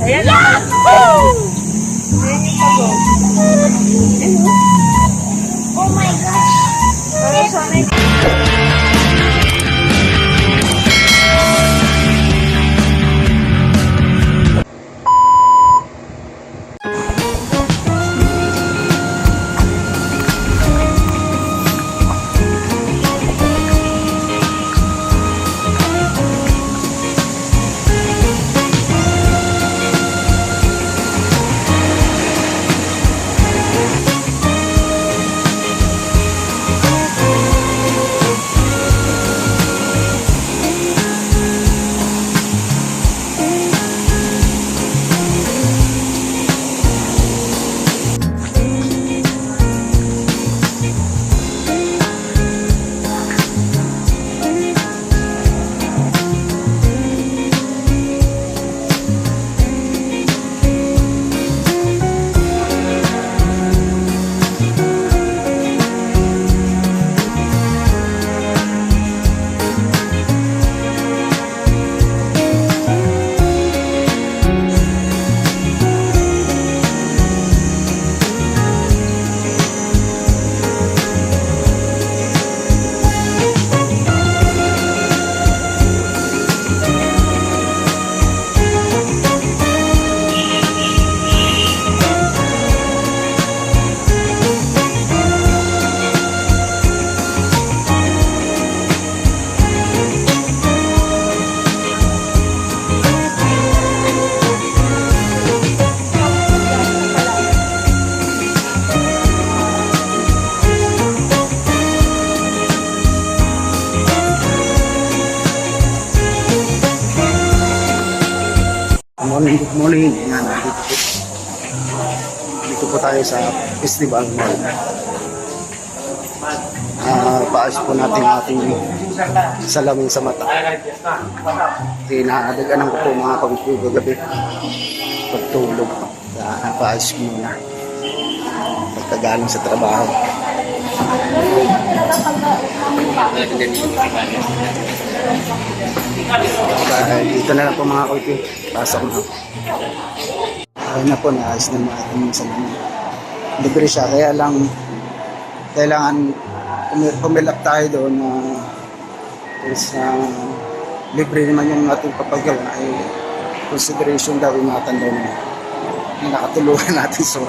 Ayan lang. Ayan yung pagod. Oh my gosh. Para sanay. Good morning. Yan, dito po tayo sa Festival Mall. Paayos po natin ating salamin sa mata. Tinadaganan ko po mga kapitbahay gabi pagtulog. Paayos ko muna pagkagaling sa trabaho. Dito na lang po mga kapitbahay. Pasok na. Ayun na po, naayos na mga ating salamin. Libre siya, kaya lang kailangan pumilap tayo doon na libre naman yung ating papagawa ay consideration daw yung mga tanda na nakatulungan natin so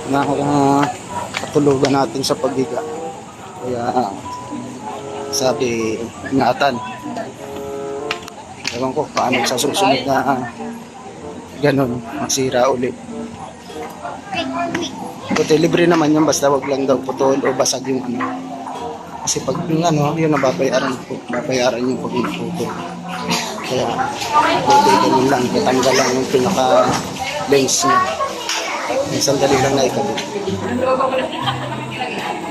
nakatulugan natin sa paghiga, kaya sabi ingatan. Ewan ko paano sa susunod na ganun masira ulit. Buti libre naman yun, basta wag lang daw putol o basag yung ano. Kasi pag yung ano, yun nababayaran yung pag-putol. Kaya buti ganun lang, katanggal lang yung pinaka-lens niya. Yung sandali lang na ikabit.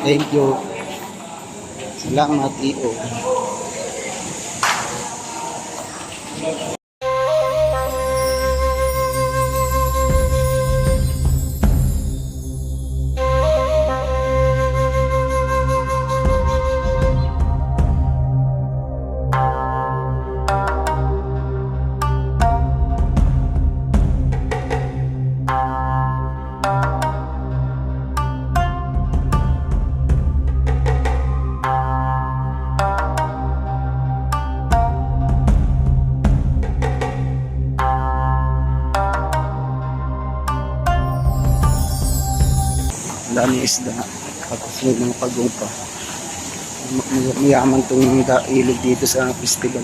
Thank you. Salamat, iyo. Dami isda, tapos may mga pagumpa. Mayaman itong ilog dito sa festival.